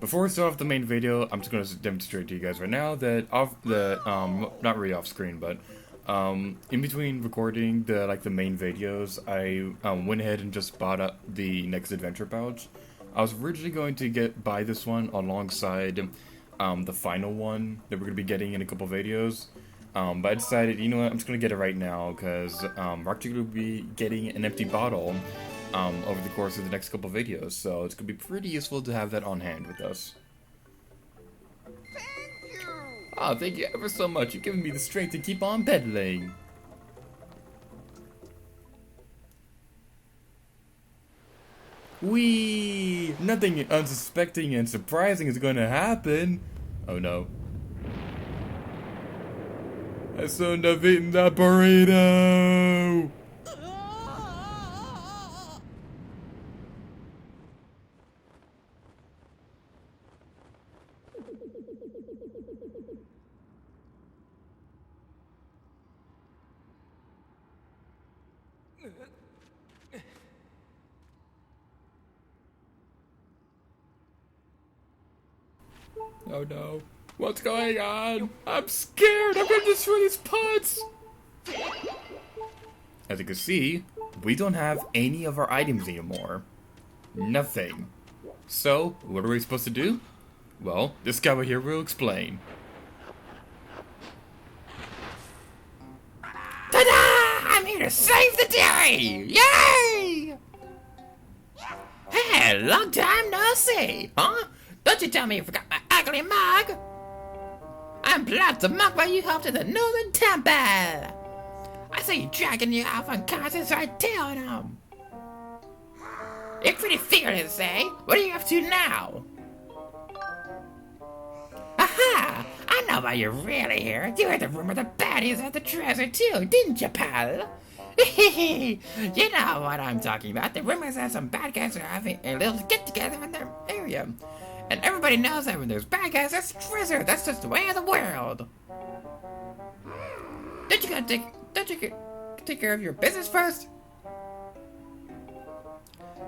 Before we start off the main video, I'm just going to demonstrate to you guys right now that not really off screen, but in between recording the main videos, I went ahead and just bought up the next adventure pouch. I was originally going to buy this one alongside the final one that we're going to be getting in a couple videos. But I decided, you know what, I'm just going to get it right now because we're actually going to be getting an empty bottle over the course of the next couple videos, so it's going to be pretty useful to have that on hand with us. Thank you! Oh, thank you ever so much. You've given me the strength to keep on pedaling. Whee! Nothing unsuspecting and surprising is going to happen. Oh no. I shouldn't have eaten that burrito! Oh no. What's going on? I'm scared! I'm gonna destroy these pots! As you can see, we don't have any of our items anymore. Nothing. So, what are we supposed to do? Well, this guy right here will explain. Ta-da! I'm here to save the day! Yay! Hey, long time no see, huh? Don't you tell me you forgot my ugly mug? I'm proud to mug while you helped in the Northern Temple. I saw you dragging your off unconscious right down him. You're pretty fearless, eh? What are you up to now? Aha! I know why you're really here. You heard the rumor the baddies had the treasure too, didn't you, pal? You know what I'm talking about. The rumors that some bad guys are having a little get-together in their area. And everybody knows that when there's bad guys, that's treasure. That's just the way of the world. Don't you take care of your business first?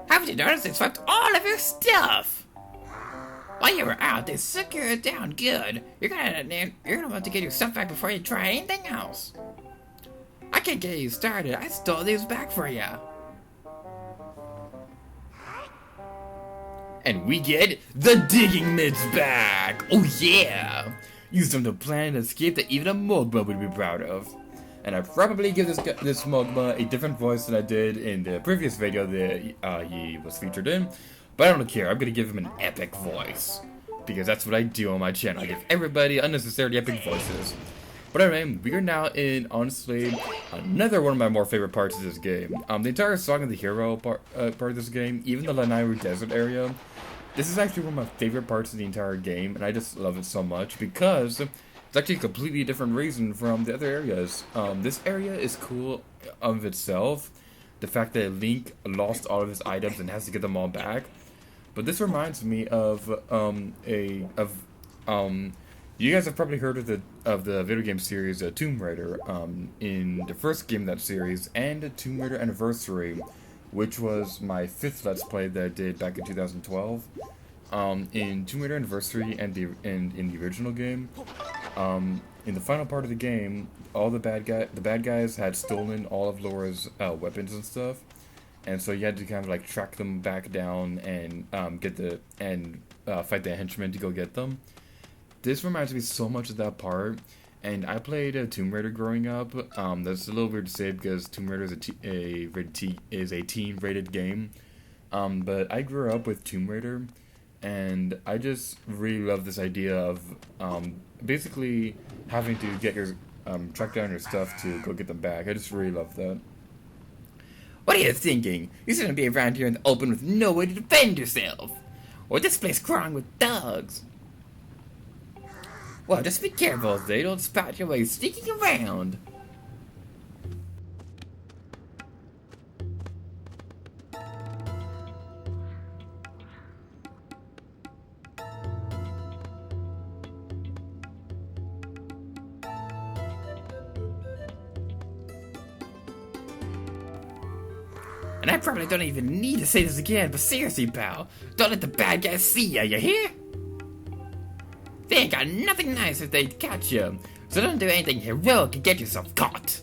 Haven't you noticed they swept all of your stuff? While you were out, they secured it down good. You're gonna want to get your stuff back before you try anything else. I can't get you started. I stole these back for you. And we get the digging mitts back! Oh yeah! Use them to plan an escape that even a Mogma would be proud of. And I probably give this Mogma a different voice than I did in the previous video that he was featured in. But I don't care, I'm gonna give him an epic voice. Because that's what I do on my channel. I give everybody unnecessarily epic voices. But anyway, we are now in, honestly, another one of my more favorite parts of this game. The entire Song of the Hero part of this game, even the Lanayru Desert area. This is actually one of my favorite parts of the entire game, and I just love it so much because it's actually a completely different reason from the other areas. This area is cool of itself. The fact that Link lost all of his items and has to get them all back. But this reminds me of you guys have probably heard of the video game series Tomb Raider. In the first game of that series, and Tomb Raider Anniversary, which was my 5th Let's Play that I did back in 2012. In Tomb Raider Anniversary and in the original game, in the final part of the game, all the bad guys had stolen all of Laura's weapons and stuff, and so you had to kind of like track them back down and fight the henchmen to go get them. This reminds me so much of that part, and I played Tomb Raider growing up. That's a little weird to say because Tomb Raider is a teen-rated game. But I grew up with Tomb Raider, and I just really love this idea of basically having to get your track down your stuff to go get them back. I just really love that. What are you thinking? You shouldn't be around here in the open with no way to defend yourself. Or this place crawling with thugs. Well, just be careful, they don't spot your way sneaking around. And I probably don't even need to say this again, but seriously, pal, don't let the bad guys see ya, you hear? They ain't got nothing nice if they catch you. So don't do anything heroic and get yourself caught.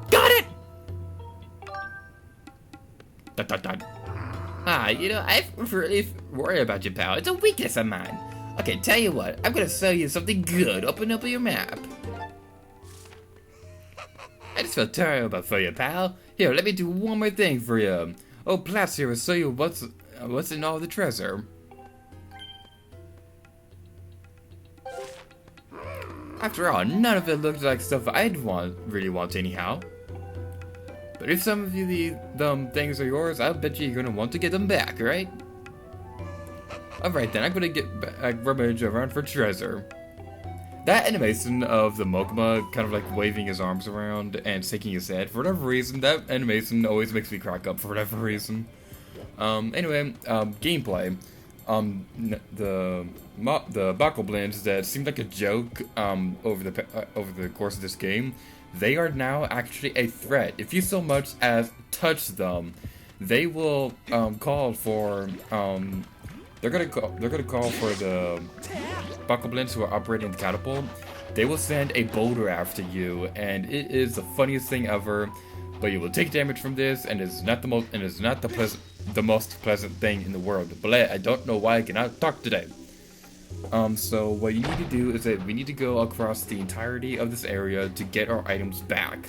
Got it! Dun, dun, dun. I really worry about you, pal. It's a weakness of mine. Okay, tell you what. I'm gonna show you something good. Open up your map. I just feel terrible for you, pal. Here, let me do one more thing for you. Oh, Platts here will show you what's in all the treasure. After all, none of it looked like stuff I'd really want anyhow. But if some of the things are yours, I'll bet you're gonna want to get them back, right? Alright then, I'm gonna get rummage around for treasure. That animation of the Mokma kind of like waving his arms around and shaking his head, for whatever reason, that animation always makes me crack up for whatever reason. Anyway, gameplay. The Bokoblins that seemed like a joke over the course of this game, they are now actually a threat. If you so much as touch them, they will call for they're gonna call for the Bokoblins who are operating the catapult. They will send a boulder after you, and it is the funniest thing ever. But you will take damage from this, and it's not the most pleasant thing in the world. But I don't know why I cannot talk today. So what you need to do is that we need to go across the entirety of this area to get our items back.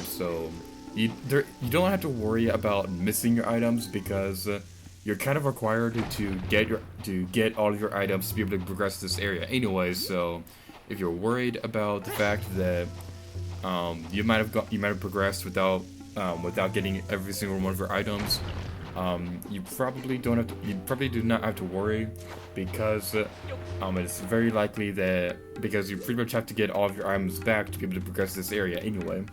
So you don't have to worry about missing your items because you're kind of required to get all of your items to be able to progress this area anyway. So if you're worried about the fact that you might have progressed without getting every single one of your items, you probably do not have to worry because it's very likely that because you pretty much have to get all of your items back to be able to progress this area anyway.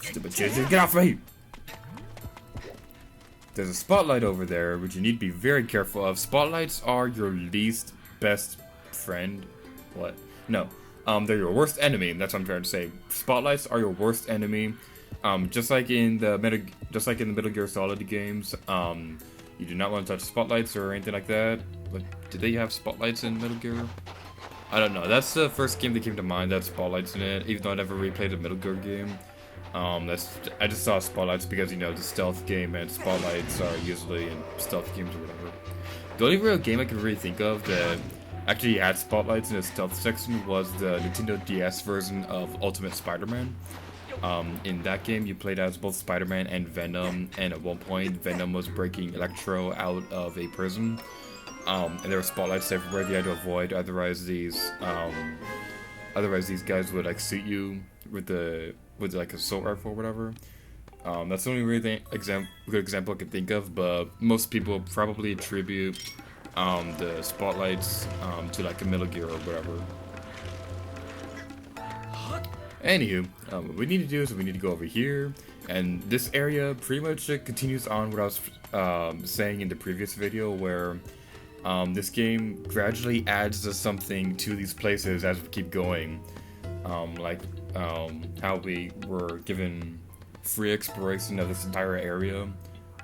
Stupid children, get off me! There's a spotlight over there, which you need to be very careful of. Spotlights are your least best friend. What? No. They're your worst enemy. That's what I'm trying to say. Spotlights are your worst enemy. Just like in the Metal Gear Solid games. You do not want to touch spotlights or anything like that. Like, did they have spotlights in Metal Gear? I don't know. That's the first game that came to mind that had spotlights in it. Even though I never replayed a Metal Gear game. I just saw spotlights because, the stealth game and spotlights are usually in stealth games or whatever. The only real game I can really think of that actually had spotlights in the stealth section was the Nintendo DS version of Ultimate Spider-Man. In that game, you played as both Spider-Man and Venom, and at one point, Venom was breaking Electro out of a prison. And there were spotlights everywhere they had to avoid, otherwise these guys would like shoot you with like a assault rifle or whatever. That's the only really good example I can think of, but most people probably attribute the spotlights to like a Metal Gear or whatever. Anywho, what we need to do is we need to go over here, and this area pretty much continues on what I was saying in the previous video, where this game gradually adds something to these places as we keep going. How we were given free exploration of this entire area.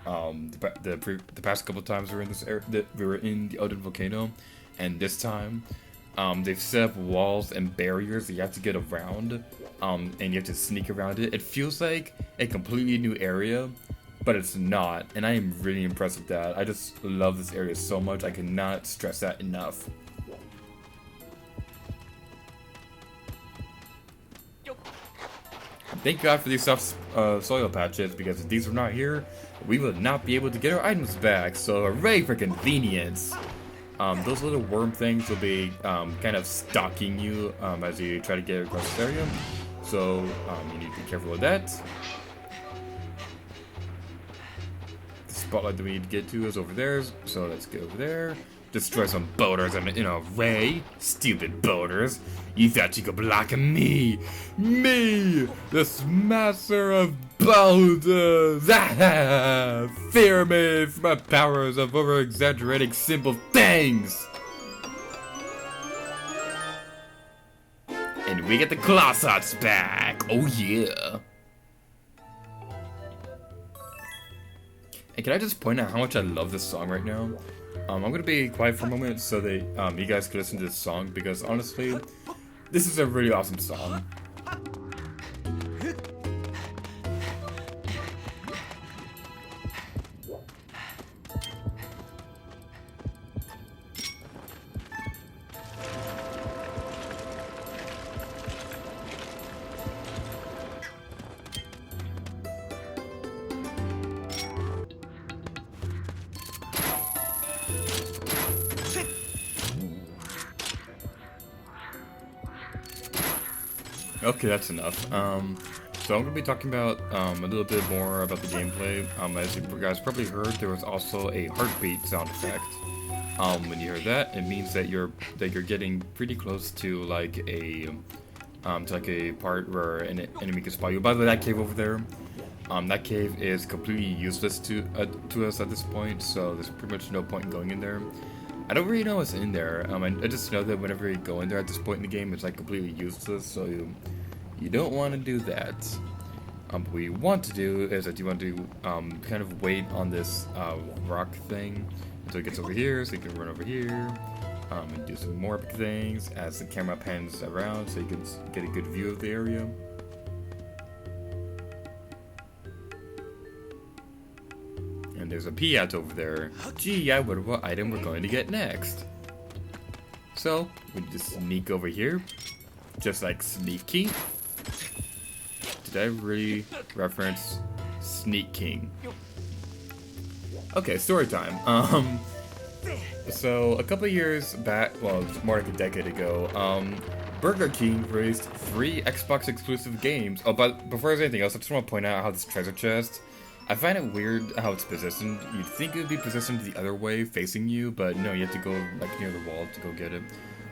The past couple times we were in this area, we were in the Odin Volcano, and this time they've set up walls and barriers that you have to get around, and you have to sneak around it. It feels like a completely new area, but it's not, and I am really impressed with that. I just love this area so much. I cannot stress that enough. Thank God for these soft soil patches, because if these were not here, we would not be able to get our items back, so hooray for convenience! Those little worm things will be kind of stalking you as you try to get across this area, so you need to be careful with that. The spotlight that we need to get to is over there, so let's go over there. Destroy some boulders in an array. Stupid boulders. You thought you could block me? Me, the smasher of boulders! Fear me for my powers of over-exaggerating simple things! And we get the claw shots back! Oh yeah! And can I just point out how much I love this song right now? I'm gonna be quiet for a moment so that you guys can listen to this song, because honestly, this is a really awesome song. Okay, that's enough. So I'm gonna be talking about a little bit more about the gameplay. As you guys probably heard, there was also a heartbeat sound effect. When you hear that, it means that you're getting pretty close to like a part where an enemy can spot you. By the way, that cave over there, that cave is completely useless to us at this point. So there's pretty much no point in going in there. I don't really know what's in there. I just know that whenever you go in there at this point in the game, it's like completely useless. So you don't want to do that. What you want to do is that you want to kind of wait on this rock thing until it gets over here, so you can run over here and do some more things as the camera pans around, so you can get a good view of the area. And there's a Piat over there. Gee, I wonder what item we're going to get next. So we just sneak over here, just like Sneak King. Did I really reference Sneak King? Okay, story time. So a couple years back, well, more like a decade ago, Burger King released 3 Xbox exclusive games. Oh, but before there's anything else, I just want to point out how this treasure chest, I find it weird how it's positioned. You'd think it would be positioned the other way, facing you, but no, you have to go like near the wall to go get it.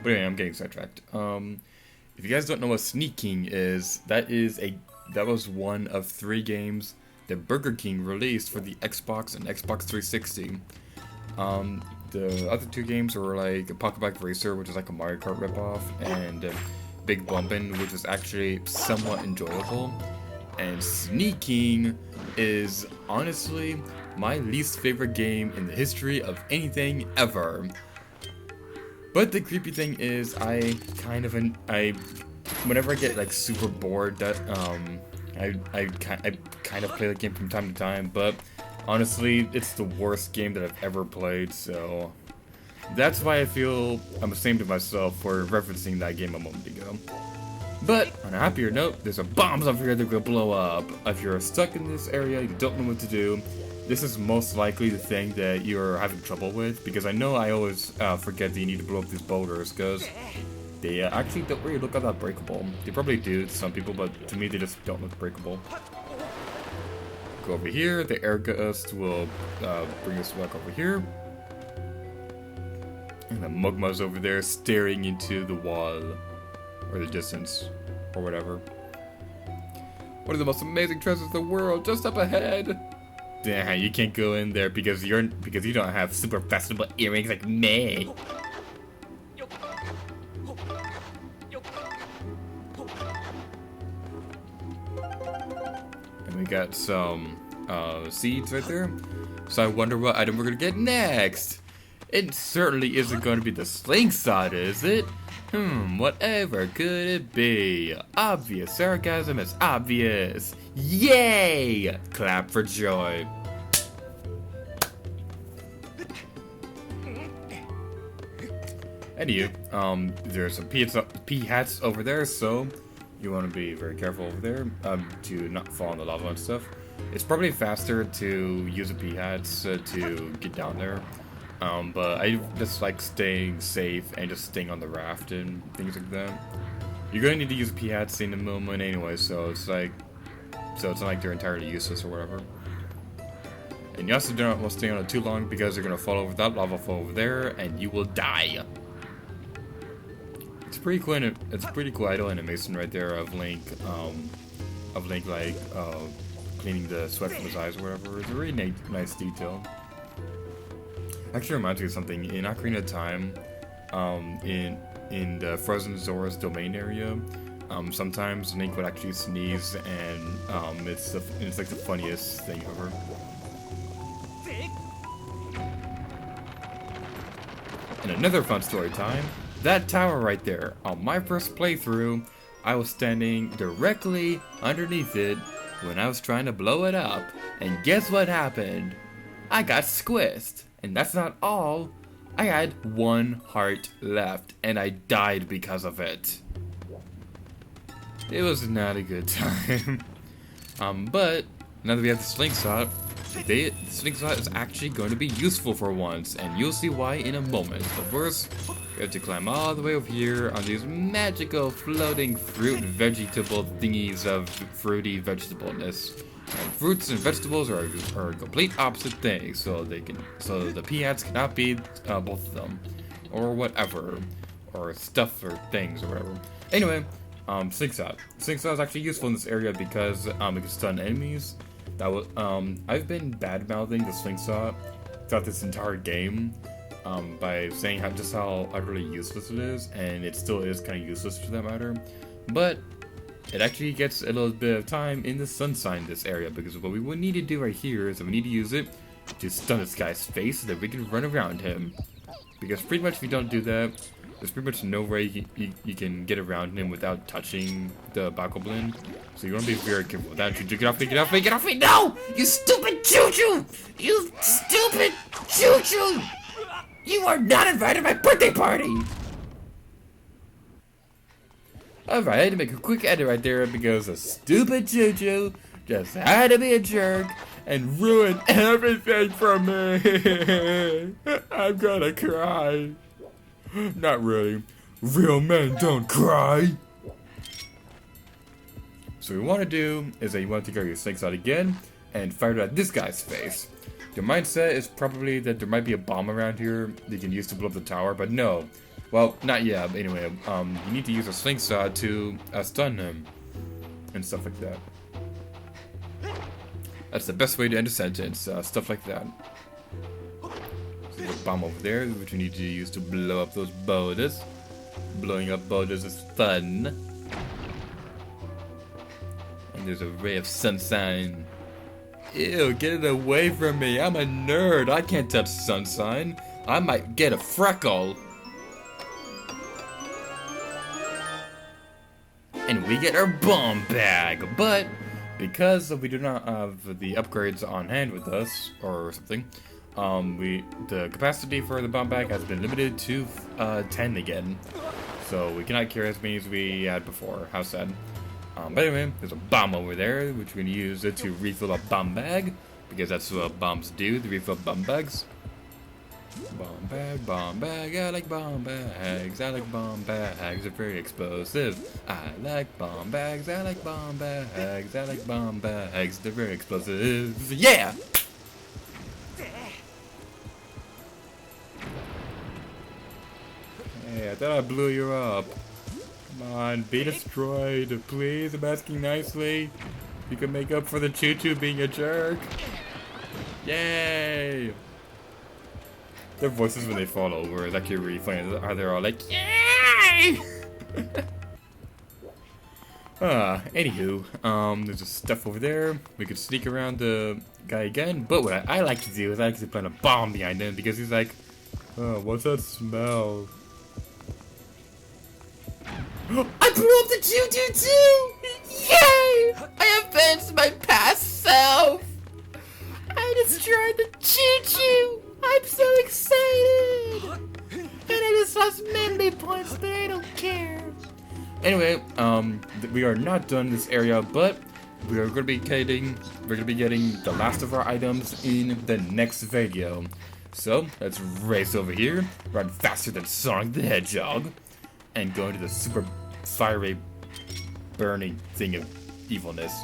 But anyway, I'm getting sidetracked. If you guys don't know what Sneak King is, that was one of 3 games that Burger King released for the Xbox and Xbox 360. The other 2 games were like Pocket Bike Racer, which is like a Mario Kart ripoff, and Big Bumpin', which is actually somewhat enjoyable. And Sneaking is honestly my least favorite game in the history of anything ever. But the creepy thing is, whenever I get like super bored, that I kind of play the game from time to time. But honestly, it's the worst game that I've ever played. So that's why I feel I'm ashamed of myself for referencing that game a moment ago. But on a happier note, there's a bombs over here that will blow up. If you're stuck in this area, you don't know what to do, this is most likely the thing that you're having trouble with, because I know I always forget that you need to blow up these boulders, because they actually don't really look all that breakable. They probably do to some people, but to me they just don't look breakable. Go over here, the air gust will bring us back over here. And the Mugma's over there staring into the wall. Or the distance, or whatever. One of the most amazing treasures in the world, just up ahead. Yeah, you can't go in there because you don't have super fashionable earrings like me. And we got some seeds right there. So I wonder what item we're gonna get next. It certainly isn't going to be the slingshot, is it? Whatever could it be? Obvious sarcasm is obvious. Yay! Clap for joy. Anywho, there's some pea hats over there, so you want to be very careful over there to not fall in the lava and stuff. It's probably faster to use a pea hats to get down there. But I just like staying safe and just staying on the raft and things like that. You're going to need to use pea hats in a moment anyway, so it's not like they're entirely useless or whatever. And you also don't want to stay on it too long, because you're going to fall over that lava flow over there and you will die. It's pretty cool. It's a pretty cool idle animation right there of Link like cleaning the sweat from his eyes or whatever. It's a really nice detail. Actually reminds me of something. In Ocarina of Time, in the Frozen Zora's domain area, sometimes Link would actually sneeze, and it's like the funniest thing ever. And another fun story time, that tower right there, on my first playthrough, I was standing directly underneath it when I was trying to blow it up, and guess what happened? I got squished. And that's not all, I had 1 heart left, and I died because of it. It was not a good time. But now that we have the slingshot, the slingshot is actually going to be useful for once, and you'll see why in a moment. But first, we have to climb all the way over here on these magical floating fruit vegetable thingies of fruity vegetableness. And fruits and vegetables are complete opposite things, so the peanuts cannot be both of them, or whatever, or stuff or things or whatever. Anyway. Slingshot. Slingshot is actually useful in this area because it can stun enemies. That was I've been bad mouthing the slingshot throughout this entire game, by saying how utterly useless it is, and it still is kind of useless for that matter. But it actually gets a little bit of time in the sunshine in this area, because what we would need to do right here is that we need to use it to stun this guy's face so that we can run around him. Because pretty much if you don't do that, there's pretty much no way you can get around him without touching the Bokoblin. So you want to be very careful with that. Get off me, get off me, get off me! No! You stupid choo-choo! You stupid choo-choo! You are not invited to my birthday party! Alright, I had to make a quick edit right there because a stupid choo-choo just had to be a jerk and ruin everything for me. I'm gonna cry. Not really. Real men don't cry. So what we want to do is that you want to take out your slingshot again and fire it at this guy's face. Your mindset is probably that there might be a bomb around here that you can use to blow up the tower, but no. Well, not yet, but anyway, you need to use a slingshot to stun him and stuff like that. That's the best way to end a sentence, stuff like that. There's a bomb over there, which we need to use to blow up those boulders. Blowing up boulders is fun. And there's a ray of sunshine. Ew, get it away from me. I'm a nerd. I can't touch sunshine. I might get a freckle. And we get our bomb bag. But because we do not have the upgrades on hand with us or something, the capacity for the bomb bag has been limited to 10 again. So we cannot carry as many as we had before. How sad. But anyway, there's a bomb over there, which we're going to use it to refill a bomb bag, because that's what bombs do, they refill bomb bags. Bomb bag, I like bomb bags, I like bomb bags, they're very explosive. I like bomb bags, I like bomb bags, I like bomb bags, they're very explosive. Yeah! Hey, I thought I blew you up. Come on, be destroyed, please. I'm asking nicely. You can make up for the choo-choo being a jerk. Yay! Their voices when they fall over is actually really funny. They're all like, yay! Anywho, there's just stuff over there. We could sneak around the guy again. But what I like to do is I like to plant a bomb behind him because he's like, oh, what's that smell? I blew up the choo-choo too! Yay! I avenged my past self! I destroyed the choo-choo! I'm so excited! And I just lost memory points, but I don't care. Anyway, we are not done in this area, but we are going to be getting the last of our items in the next video. So let's race over here, run faster than Sonic the Hedgehog, and go into the super fiery burning thing of evilness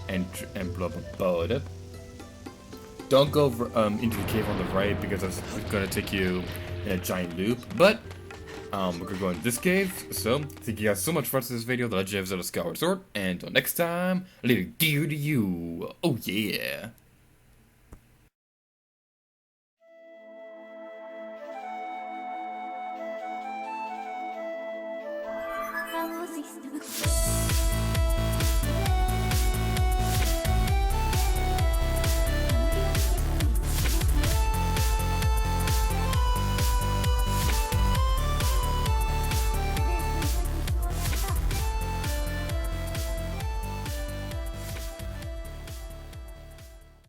and blow up a boat. Don't go into the cave on the right because it's going to take you in a giant loop, but we're going to go into this cave. So thank you guys so much for watching this video, The Legend of Zelda Skyward Sword, and until next time, little dear to you. Oh yeah. Vamos,